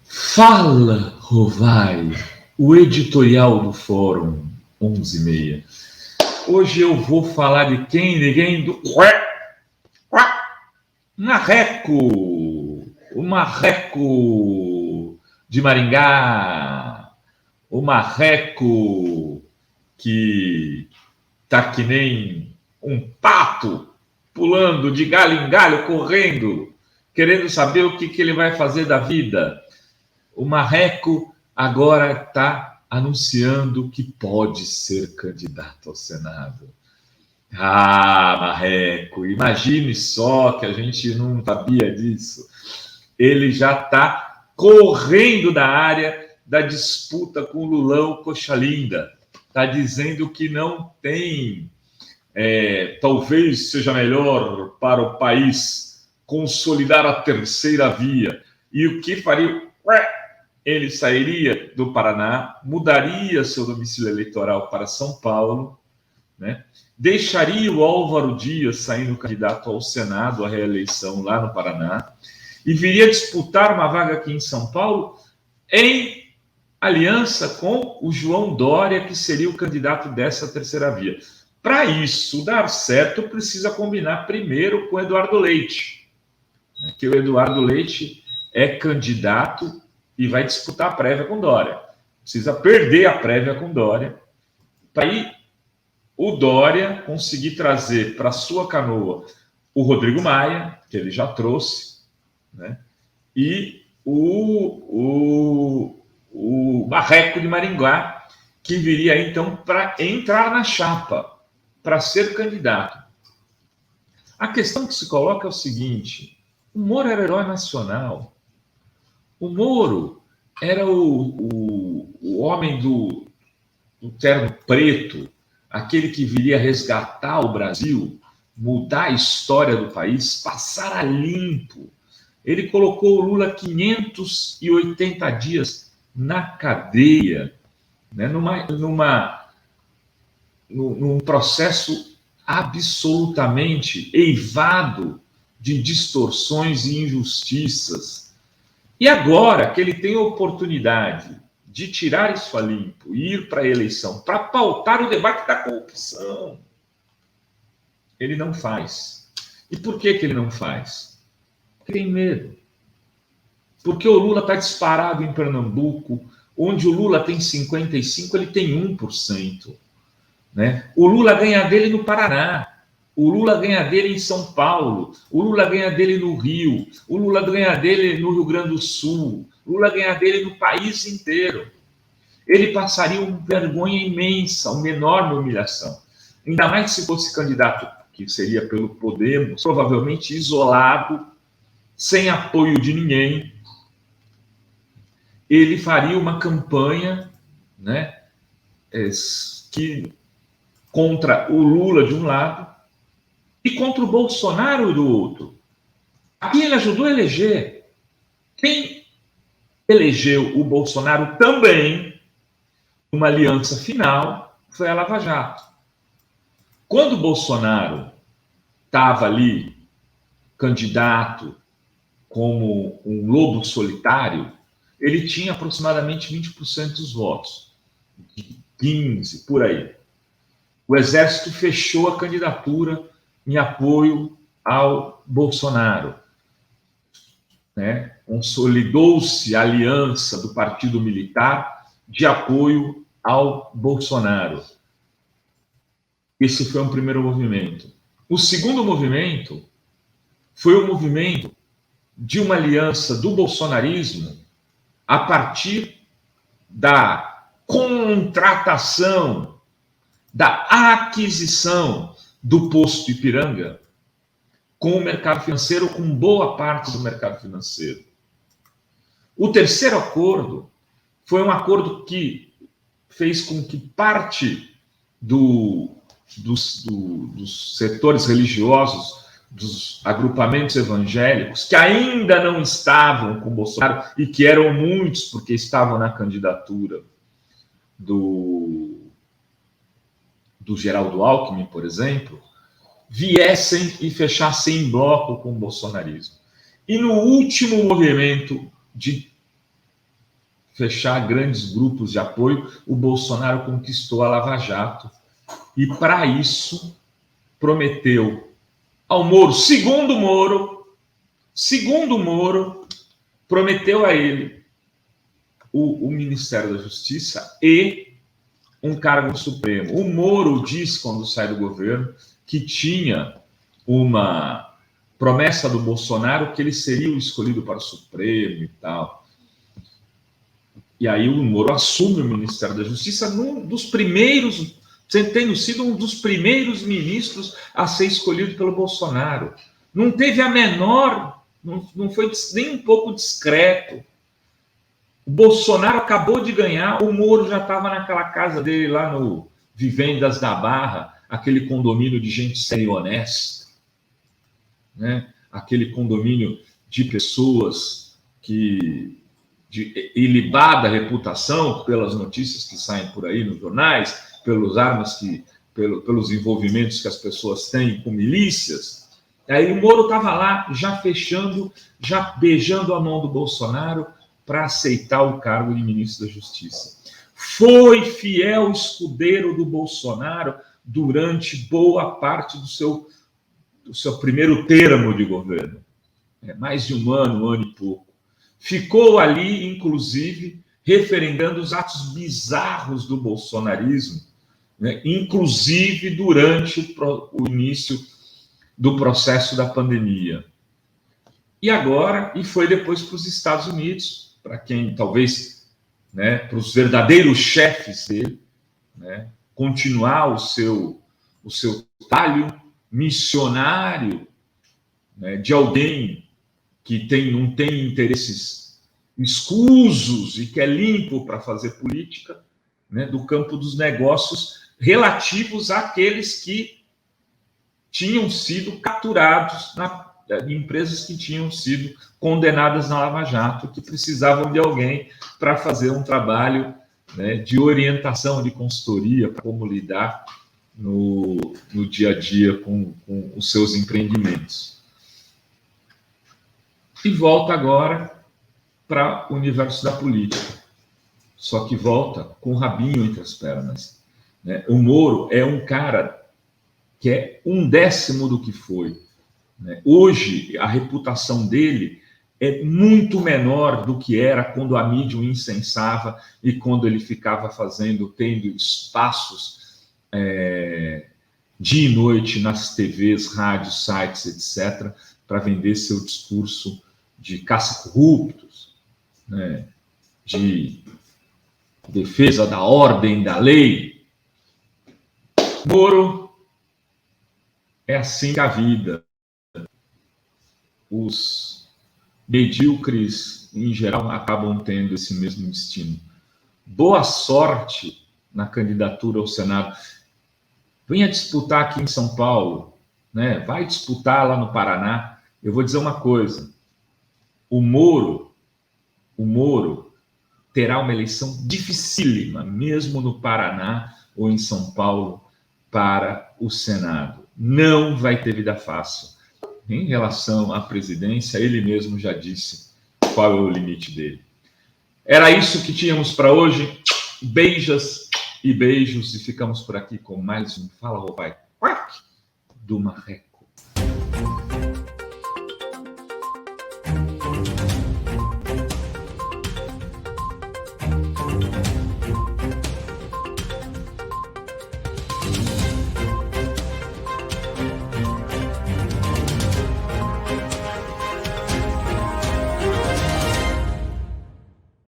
Fala, Rovai, o editorial do Fórum 11:30. Hoje eu vou falar de quem? Ninguém do Marreco, o Marreco de Maringá, o Marreco que tá que nem um pato pulando de galho em galho, correndo, querendo saber o que ele vai fazer da vida. O Marreco agora está anunciando que pode ser candidato ao Senado. Ah, Marreco, imagine só que a gente não sabia disso. Ele já está correndo da área da disputa com o Lulão Coxa Linda. Está dizendo que não tem, talvez seja melhor para o país consolidar a terceira via. E o que faria? Ele sairia do Paraná, mudaria seu domicílio eleitoral para São Paulo, né? Deixaria o Álvaro Dias saindo candidato ao Senado, à reeleição lá no Paraná, e viria disputar uma vaga aqui em São Paulo em aliança com o João Dória, que seria o candidato dessa terceira via. Para isso dar certo, precisa combinar primeiro com o Eduardo Leite, né? Que o Eduardo Leite é candidato e vai disputar a prévia com Dória. Precisa perder a prévia com Dória, para aí o Dória conseguir trazer para sua canoa o Rodrigo Maia, que ele já trouxe, né? E o Marreco de Maringá, que viria então para entrar na chapa, para ser candidato. A questão que se coloca é o seguinte: o Moro era herói nacional. O Moro era o homem do terno preto, aquele que viria resgatar o Brasil, mudar a história do país, passar a limpo. Ele colocou o Lula 580 dias na cadeia, né, num processo absolutamente eivado de distorções e injustiças. E agora que ele tem a oportunidade de tirar isso a limpo e ir para a eleição, para pautar o debate da corrupção, ele não faz. E por que ele não faz? Porque tem medo. Porque o Lula está disparado em Pernambuco, onde o Lula tem 55%, ele tem 1%. Né? O Lula ganha dele no Paraná. O Lula ganha dele em São Paulo, o Lula ganha dele no Rio, o Lula ganha dele no Rio Grande do Sul, o Lula ganha dele no país inteiro. Ele passaria uma vergonha imensa, uma enorme humilhação. Ainda mais se fosse candidato, que seria pelo Podemos, provavelmente isolado, sem apoio de ninguém. Ele faria uma campanha, né, contra o Lula de um lado, e contra o Bolsonaro do outro. Aqui ele ajudou a eleger. Quem elegeu o Bolsonaro também, numa aliança final, foi a Lava Jato. Quando o Bolsonaro estava ali, candidato, como um lobo solitário, ele tinha aproximadamente 20% dos votos. 15%, por aí. O Exército fechou a candidatura em apoio ao Bolsonaro, né? Consolidou-se a aliança do Partido Militar de apoio ao Bolsonaro. Esse foi um primeiro movimento. O segundo movimento foi o movimento de uma aliança do bolsonarismo a partir da contratação, da aquisição do posto Ipiranga com o mercado financeiro, com boa parte do mercado financeiro. O terceiro acordo foi um acordo que fez com que parte dos setores religiosos, dos agrupamentos evangélicos, que ainda não estavam com Bolsonaro, e que eram muitos porque estavam na candidatura do Geraldo Alckmin, por exemplo, viessem e fechassem em bloco com o bolsonarismo. E no último movimento de fechar grandes grupos de apoio, o Bolsonaro conquistou a Lava Jato. E, para isso, prometeu ao Moro, segundo Moro, prometeu a ele o Ministério da Justiça e um cargo no Supremo. O Moro disse, quando sai do governo, que tinha uma promessa do Bolsonaro que ele seria o escolhido para o Supremo e tal. E aí o Moro assume o Ministério da Justiça tendo sido um dos primeiros ministros a ser escolhido pelo Bolsonaro. Não teve a menor, não foi nem um pouco discreto. O Bolsonaro acabou de ganhar, o Moro já estava naquela casa dele lá no Vivendas da Barra, aquele condomínio de gente séria e honesta, né? Aquele condomínio de pessoas de ilibada reputação, pelas notícias que saem por aí nos jornais, pelos envolvimentos que as pessoas têm com milícias. Aí o Moro estava lá, já fechando, já beijando a mão do Bolsonaro para aceitar o cargo de ministro da Justiça. Foi fiel escudeiro do Bolsonaro durante boa parte do seu primeiro termo de governo. Mais de um ano e pouco. Ficou ali, inclusive, referendando os atos bizarros do bolsonarismo, né? Inclusive durante o início do processo da pandemia. E foi depois para os Estados Unidos, para quem talvez, né, para os verdadeiros chefes dele, né, continuar o seu talho missionário, né, de alguém que não tem interesses escusos e que é limpo para fazer política, né, do campo dos negócios relativos àqueles que tinham sido capturados empresas que tinham sido condenadas na Lava Jato, que precisavam de alguém para fazer um trabalho, né, de orientação, de consultoria, para como lidar no dia a dia com os seus empreendimentos. E volta agora para o universo da política, só que volta com o rabinho entre as pernas, né? O Moro é um cara que é 1/10 do que foi. Hoje, a reputação dele é muito menor do que era quando a mídia o incensava e quando ele ficava tendo espaços dia e noite nas TVs, rádios, sites, etc., para vender seu discurso de caça-corruptos, né, de defesa da ordem, da lei. Moro é assim que a vida. Os medíocres, em geral, acabam tendo esse mesmo destino. Boa sorte na candidatura ao Senado. Venha disputar aqui em São Paulo, né? Vai disputar lá no Paraná. Eu vou dizer uma coisa. O Moro terá uma eleição dificílima, mesmo no Paraná ou em São Paulo, para o Senado. Não vai ter vida fácil. Em relação à presidência, ele mesmo já disse qual é o limite dele. Era isso que tínhamos para hoje. Beijas e beijos, e ficamos por aqui com mais um Fala Robai do Marreco.